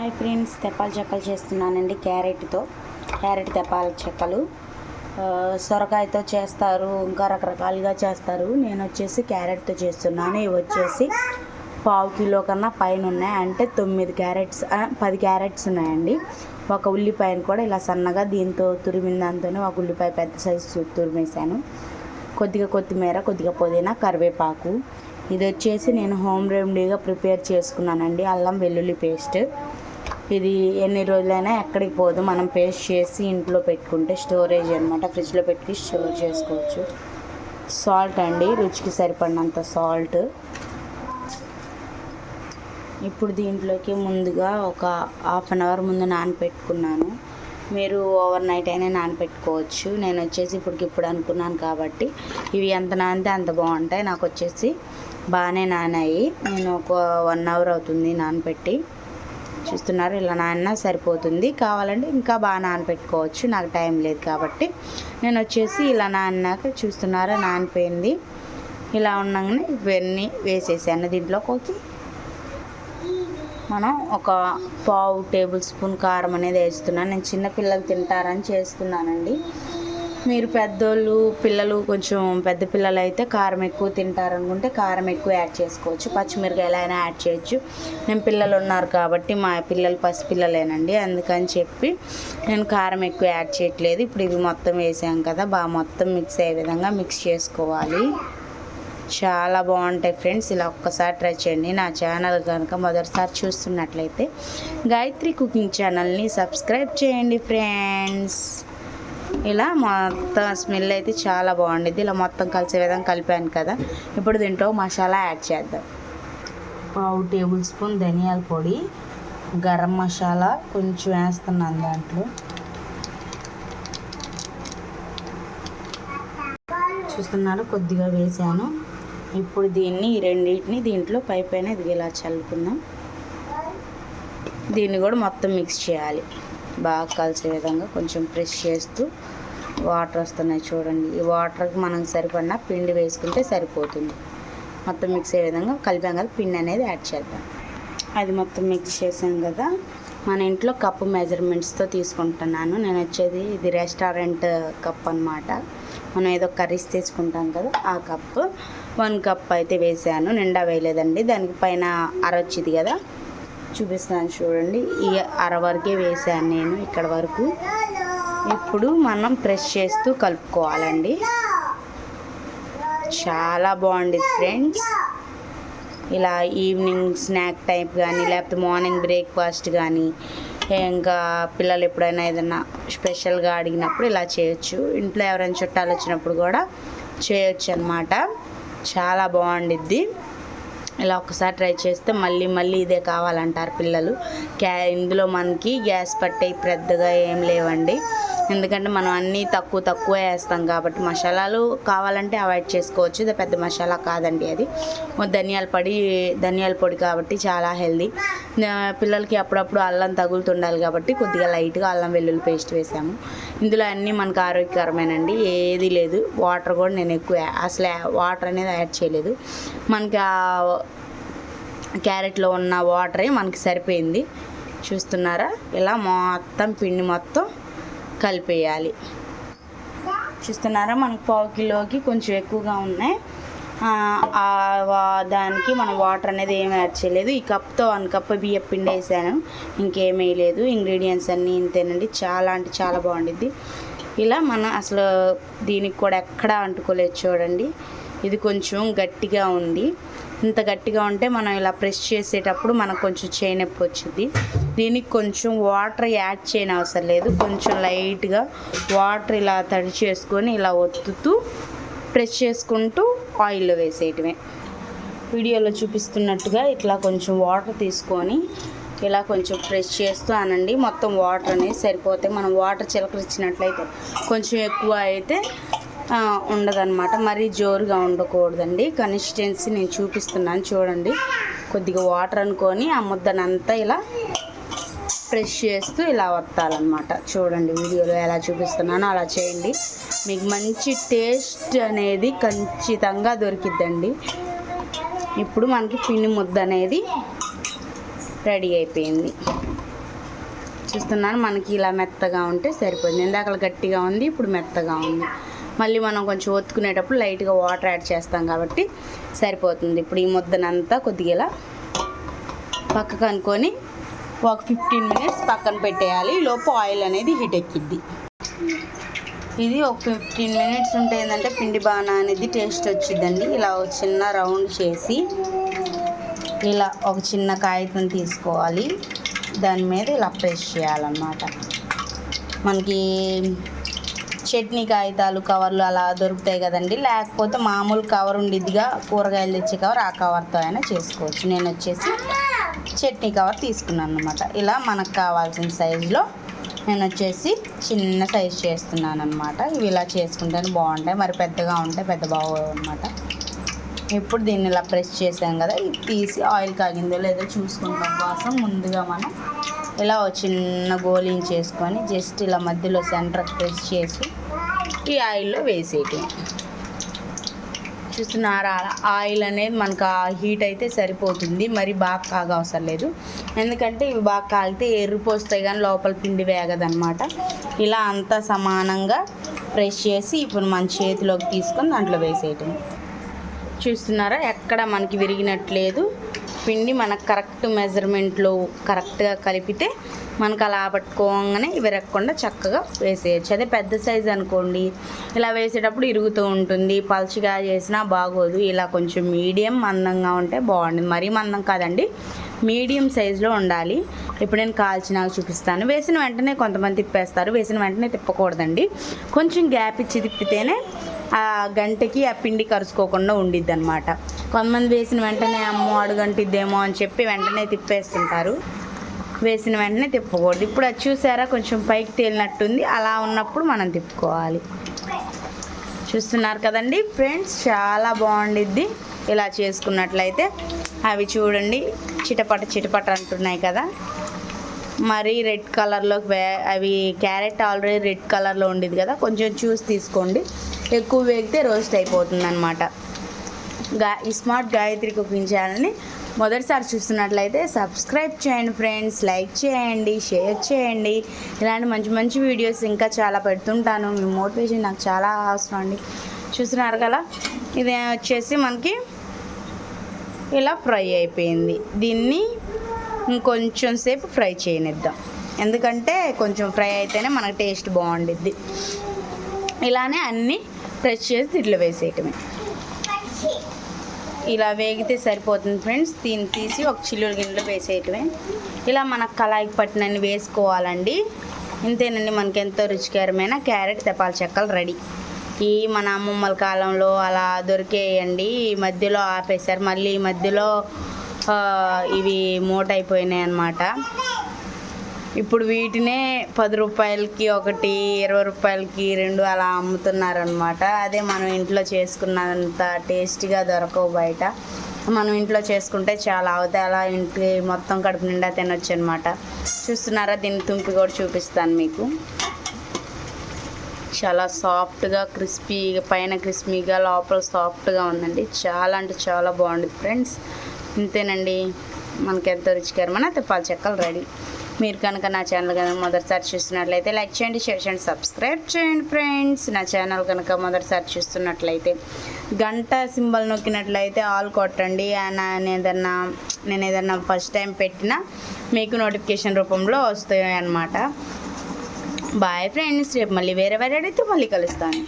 Hi friends, తెప్పాల చెక్కలు చేస్తున్నానండి. Carrot తెప్పాల చెక్కలు. సొరకాయతో చేస్తారు, ఇంకా రకరకాలుగా చేస్తారు. నేను వచ్చేసి క్యారెట్తో చేస్తున్నాను. ఇవి వచ్చేసి 1/2 కిలో కన్నా పైన ఉన్నాయి. అంటే 10 క్యారెట్స్ ఉన్నాయండి. ఒక ఉల్లిపాయను కూడా ఇలా సన్నగా దీంతో తురిమిన దాంతోనే ఒక ఉల్లిపాయ పెద్ద సైజు తురిమేశాను. కొద్దిగా కొత్తిమీర, కొద్దిగా పుదీనా, కరివేపాకు. ఇది వచ్చేసి నేను హోమ్ రెమెడీగా ప్రిపేర్ చేసుకున్నానండి. అల్లం వెల్లుల్లి పేస్ట్. ఇది ఎన్ని రోజులైనా ఎక్కడికి పోదు. మనం పేస్ట్ చేసి ఇంట్లో పెట్టుకుంటే స్టోరేజ్ అనమాట, ఫ్రిడ్జ్లో పెట్టి స్టోర్ చేసుకోవచ్చు. సాల్ట్ అండి, రుచికి సరిపడినంత సాల్ట్. ఇప్పుడు దీంట్లోకి ముందుగా ఒక 1/2 అవర్ ముందు నానపెట్టుకున్నాను. మీరు ఓవర్ నైట్ అయినా నానపెట్టుకోవచ్చు. నేను వచ్చేసి ఇప్పుడు అనుకున్నాను కాబట్టి ఇవి ఎంత నానితే అంత బాగుంటాయి. నాకు వచ్చేసి బాగానే నానాయి. నేను ఒక 1 అవర్ అవుతుంది నానపెట్టి. చూస్తున్నారు, ఇలా నానినా సరిపోతుంది. కావాలంటే ఇంకా బాగా నానపెట్టుకోవచ్చు. నాకు టైం లేదు కాబట్టి నేను వచ్చేసి ఇలా నానినాక చూస్తున్నారా నానిపోయింది. ఇలా ఉండగానే ఇవన్నీ వేసేసాను దీంట్లోకి. మనం ఒక 1/2 టేబుల్ స్పూన్ కారం అనేది వేస్తున్నాను. నేను చిన్నపిల్లలు తింటారని చేస్తున్నానండి. మీరు పిల్లలు కొంచెం పెద్ద పిల్లలు అయితే కారం ఎక్కువ తింటారనుకుంటే కారం ఎక్కువ యాడ్ చేసుకోవచ్చు. పచ్చిమిరకాయలు అయినా యాడ్ చేయొచ్చు. నేను పిల్లలు ఉన్నారు కాబట్టి మా పిల్లలు పసిపిల్లలేనండి, అందుకని చెప్పి నేను కారం ఎక్కువ యాడ్ చేయట్లేదు. ఇప్పుడు ఇవి మొత్తం వేసాం కదా, బాగా మొత్తం మిక్స్ అయ్యే విధంగా మిక్స్ చేసుకోవాలి. చాలా బాగుంటాయి ఫ్రెండ్స్. ఇలా ఒక్కసారి ట్రై చేయండి. నా ఛానల్ కనుక మొదటిసారి చూస్తున్నట్లయితే గాయత్రి కుకింగ్ ఛానల్ని సబ్స్క్రైబ్ చేయండి ఫ్రెండ్స్. ఇలా మొత్తం స్మెల్ అయితే చాలా బాగుండిద్ది. ఇలా మొత్తం కలిసే విధంగా కలిపాను కదా. ఇప్పుడు దీంట్లో మసాలా యాడ్ చేద్దాం. 1/2 టేబుల్ స్పూన్ ధనియాల పొడి, గరం మసాలా కొంచెం వేస్తున్నాను దాంట్లో. చూస్తున్నారు, కొద్దిగా వేసాను. ఇప్పుడు ఈ రెండింటిని దీంట్లో పైన ఇలా చల్లుకుందాం. దీన్ని కూడా మొత్తం మిక్స్ చేయాలి. బాగా కలిసే విధంగా కొంచెం ప్రెస్ చేస్తూ వాటర్ వస్తున్నాయి చూడండి. ఈ వాటర్కి మనం సరిపడిన పిండి వేసుకుంటే సరిపోతుంది. మొత్తం మిక్స్ అయ్యే విధంగా కలిపాం కదా, పిండి అనేది యాడ్ చేద్దాం. అది మొత్తం మిక్స్ చేసాం కదా. మన ఇంట్లో కప్పు మెజర్మెంట్స్తో తీసుకుంటున్నాను. నేను వచ్చేది ఇది రెస్టారెంట్ కప్ అనమాట. మనం ఏదో కర్రీస్ తీసుకుంటాం కదా, ఆ కప్పు 1 కప్ అయితే వేసాను. నిండా వేయలేదండి. దానికి పైన అరొచ్చింది కదా, చూపిస్తాను చూడండి. ఈ 1/2 వరకే వేసాను నేను, ఇక్కడ వరకు. ఇప్పుడు మనం ప్రెస్ చేస్తూ కలుపుకోవాలండి. చాలా బాగుంది ఫ్రెండ్స్. ఇలా ఈవినింగ్ స్నాక్ టైప్ కానీ, లేకపోతే మార్నింగ్ బ్రేక్ఫాస్ట్ కానీ, ఇంకా పిల్లలు ఎప్పుడైనా ఏదైనా స్పెషల్గా అడిగినప్పుడు ఇలా చేయొచ్చు. ఇంట్లో ఎవరైనా చుట్టాలు వచ్చినప్పుడు కూడా చేయొచ్చు అన్నమాట. చాలా బాగుండిద్ది. ఇలా ఒకసారి ట్రై చేస్తే మళ్ళీ ఇదే కావాలంటారు పిల్లలు. ఇందులో మనకి గ్యాస్ పట్టే పెద్దగా ఏం లేవండి. ఎందుకంటే మనం అన్నీ తక్కువ వేస్తాం కాబట్టి మసాలాలు కావాలంటే అవాయిడ్ చేసుకోవచ్చు. ఇది పెద్ద మసాలా కాదండి, అది ధనియాల పొడి కాబట్టి చాలా హెల్దీ. పిల్లలకి అప్పుడప్పుడు అల్లం తగులుతుండాలి కాబట్టి కొద్దిగా లైట్గా అల్లం వెల్లుల్లి పేస్ట్ వేసాము. ఇందులో అన్నీ మనకు ఆరోగ్యకరమేనండి, ఏది లేదు. వాటర్ కూడా నేను ఎక్కువ అసలు వాటర్ అనేది యాడ్ చేయలేదు. మనకి క్యారెట్లో ఉన్న వాటరే మనకి సరిపోయింది. చూస్తున్నారా, ఇలా మొత్తం పిండి మొత్తం కలిపేయాలి. చూస్తున్నారా, మనకు 1/2 కిలోకి కొంచెం ఎక్కువగా ఉన్నాయి. దానికి మనం వాటర్ అనేది ఏమి యాడ్ చేయలేదు. ఈ కప్తో 1 కప్ బియ్యం పిండి వేసాను, ఇంకేం వేయలేదు. ఇంగ్రీడియంట్స్ అన్నీ ఇంతేనండి. చాలా అంటే చాలా బాగుండిద్ది. ఇలా మనం అసలు దీనికి కూడా ఎక్కడా అంటుకోలేదు చూడండి. ఇది కొంచెం గట్టిగా ఉంది. ఇంత గట్టిగా ఉంటే మనం ఇలా ప్రెస్ చేసేటప్పుడు మనకు కొంచెం చేయనొప్పి వచ్చింది. దీనికి కొంచెం వాటర్ యాడ్ చేయని అవసరం లేదు. కొంచెం లైట్గా వాటర్ ఇలా తడి చేసుకొని ఇలా ఒత్తుతూ ప్రెస్ చేసుకుంటూ ఆయిల్లో వేసేయటమే. వీడియోలో చూపిస్తున్నట్టుగా ఇట్లా కొంచెం వాటర్ తీసుకొని ఇలా కొంచెం ప్రెస్ చేస్తూ అనండి. మొత్తం వాటర్ అనేది సరిపోతాయి. మనం వాటర్ చిలకరించినట్లయితే కొంచెం ఎక్కువ అయితే ఉండదన్నమాట. మరీ జోరుగా ఉండకూడదండి. కన్సిస్టెన్సీ నేను చూపిస్తున్నాను చూడండి. కొద్దిగా వాటర్ అనుకొని ఆ ముద్దనంతా ఇలా ప్రెస్ చేస్తూ ఇలా వత్తాలన్నమాట. చూడండి వీడియోలో ఎలా చూపిస్తున్నానో అలా చేయండి. మీకు మంచి టేస్ట్ అనేది ఖచ్చితంగా దొరికిద్దండి. ఇప్పుడు మనకి పిండి ముద్ద అనేది రెడీ అయిపోయింది. చూస్తున్నాను, మనకి ఇలా మెత్తగా ఉంటే సరిపోతుంది. ఇందాక గట్టిగా ఉంది, ఇప్పుడు మెత్తగా ఉంది. మళ్ళీ మనం కొంచెం ఒత్తుకునేటప్పుడు లైట్గా వాటర్ యాడ్ చేస్తాం కాబట్టి సరిపోతుంది. ఇప్పుడు ఈ ముద్దనంతా కొద్దిగా ఇలా పక్కకు అనుకొని ఒక 15 మినిట్స్ పక్కన పెట్టేయాలి. లోపు ఆయిల్ అనేది హీట్ ఎక్కిద్ది. ఇది ఒక 15 మినిట్స్ ఉంటే ఏంటంటే పిండి బాగా అనేది టేస్ట్ వచ్చిందండి. ఇలా ఒక చిన్న రౌండ్ చేసి ఇలా ఒక చిన్న కాగితం తీసుకోవాలి, దాని మీద ఇలా ప్రెస్ చేయాలన్నమాట. మనకి చట్నీ కాగితాలు కవర్లు అలా దొరుకుతాయి కదండి, లేకపోతే మామూలు కవర్ ఉండిద్దిగా కూరగాయలు తెచ్చే కవర్, ఆ కవర్తో అయినా చేసుకోవచ్చు. నేను వచ్చేసి చట్నీ కవర్ తీసుకున్నాను అనమాట. ఇలా మనకు కావాల్సిన సైజులో నేను వచ్చేసి చిన్న సైజు చేస్తున్నాను అనమాట. ఇవి ఇలా చేసుకుంటేనే బాగుంటాయి, మరి పెద్దగా ఉంటే పెద్ద బాగోవు అనమాట. ఇప్పుడు దీన్ని ఇలా ప్రెస్ చేసాం కదా, ఇది తీసి ఆయిల్ కాగిందో లేదో చూసుకుంటాం కోసం ముందుగా మనం ఇలా ఒక చిన్న గోళీని చేసుకొని జస్ట్ ఇలా మధ్యలో సెంటర్ ప్రెస్ చేసి ఈ ఆయిల్లో వేసేయటం. చూస్తున్నారా, ఆయిల్ అనేది మనకు ఆ హీట్ అయితే సరిపోతుంది, మరి బాగా కాగా అవసరం లేదు. ఎందుకంటే ఇవి బాగా కాగితే ఎర్రిపోస్తాయి కానీ లోపల పిండి వేగదనమాట. ఇలా అంతా సమానంగా ప్రెస్ చేసి ఇప్పుడు మన చేతిలోకి తీసుకొని దాంట్లో వేసేయటం. చూస్తున్నారా, ఎక్కడ మనకి విరిగినట్లేదు. పిండి మనకు కరెక్ట్ మెజర్మెంట్లో కరెక్ట్గా కలిపితే మనకు అలా పట్టుకోగానే విరగకుండా చక్కగా వేసేయచ్చు. అదే పెద్ద సైజు అనుకోండి, ఇలా వేసేటప్పుడు ఇరుగుతూ ఉంటుంది, పలుచగా చేసినా బాగోదు. ఇలా కొంచెం మీడియం మందంగా ఉంటే బాగుంటుంది. మరీ మందం కాదండి, మీడియం సైజులో ఉండాలి. ఇప్పుడు నేను కాల్చినాక చూపిస్తాను. వేసిన వెంటనే కొంతమంది తిప్పేస్తారు, వేసిన వెంటనే తిప్పకూడదండి. కొంచెం గ్యాప్ ఇచ్చి తిప్పితేనే ఆ గంటకి ఆ పిండి కరుచుకోకుండా ఉండిద్ది అనమాట. కొంతమంది వేసిన వెంటనే అమ్మో అడుగంటిద్దేమో అని చెప్పి వెంటనే తిప్పేస్తుంటారు. వేసిన వెంటనే తిప్పకూడదు. ఇప్పుడు అది చూసారా, కొంచెం పైకి తేలినట్టుంది, అలా ఉన్నప్పుడు మనం తిప్పుకోవాలి. చూస్తున్నారు కదండి ఫ్రెండ్స్, చాలా బాగుండిద్ది ఇలా చేసుకున్నట్లయితే. అవి చూడండి చిటపట అంటున్నాయి కదా, మరి రెడ్ కలర్లోకి అవి క్యారెట్ ఆల్రెడీ రెడ్ కలర్లో ఉండేది కదా, కొంచెం చూసి తీసుకోండి. ఎక్కువ వేగితే రోస్ట్ అయిపోతుంది అనమాట. ఈ స్మార్ట్ గాయత్రి కుకింగ్ ఛానల్ని మొదటిసారి చూస్తున్నట్లయితే సబ్స్క్రైబ్ చేయండి ఫ్రెండ్స్, లైక్ చేయండి, షేర్ చేయండి. ఇలాంటి మంచి మంచి వీడియోస్ ఇంకా చాలా పెడుతుంటాను. మీ మోటివేషన్ నాకు చాలా అవసరం అండి. చూస్తున్నారు కదా, ఇది వచ్చేసి మనకి ఇలా ఫ్రై అయిపోయింది. దీన్ని ఇంకొంచెం సేపు ఫ్రై చేయనిద్దాం, ఎందుకంటే కొంచెం ఫ్రై అయితేనే మనకు టేస్ట్ బాగుండిద్ది. ఇలానే అన్నీ ప్రెస్ చేసి దీంట్లో వేసేయటమే. ఇలా వేగితే సరిపోతుంది ఫ్రెండ్స్. దీన్ని తీసి ఒక చిల్లుడు గిన్నెలో వేసేయటమే. ఇలా మనకు కళాయికి పట్టినన్ని వేసుకోవాలండి. ఇంతేనండి, మనకి ఎంతో రుచికరమైన క్యారెట్ తెపాల చెక్కలు రెడీ. ఈ మన అమ్మమ్మల కాలంలో అలా దొరికేయండి, ఈ మధ్యలో ఆపేశారు. మళ్ళీ ఈ మధ్యలో ఇవి మూట అయిపోయినాయి అన్నమాట. ఇప్పుడు వీటినే 10 రూపాయలకి ఒకటి, 20 రూపాయలకి 2 అలా అమ్ముతున్నారనమాట. అదే మనం ఇంట్లో చేసుకున్నంత టేస్టీగా దొరకవు బయట. మనం ఇంట్లో చేసుకుంటే చాలా అవుతాయి, అలా ఇంటికి మొత్తం కడుపు నిండా తినొచ్చు అనమాట. చూస్తున్నారా, దీన్ని తుంపి కూడా చూపిస్తాను మీకు. చాలా సాఫ్ట్గా క్రిస్పీగా, పైన క్రిస్పీగా లోపల సాఫ్ట్గా ఉందండి. చాలా అంటే చాలా బాగుంది ఫ్రెండ్స్. ఇంతేనండి, మనకి ఎంతో రుచికరమైన తెపాల చెక్కలు రెడీ. మీరు కనుక నా ఛానల్ కనుక మొదటిసారి చూస్తున్నట్లయితే లైక్ చేయండి, షేర్ చేయండి, సబ్స్క్రైబ్ చేయండి ఫ్రెండ్స్. నా ఛానల్ కనుక మొదటిసారి చూస్తున్నట్లయితే గంట సింబల్ నొక్కినట్లయితే ఆల్ కొట్టండి. నేను ఏదన్నా ఫస్ట్ టైం పెట్టినా మీకు నోటిఫికేషన్ రూపంలో వస్తాయి అన్నమాట. బాయ్ ఫ్రెండ్స్, రేపు మళ్ళీ వేరే అయితే మళ్ళీ కలుస్తాను.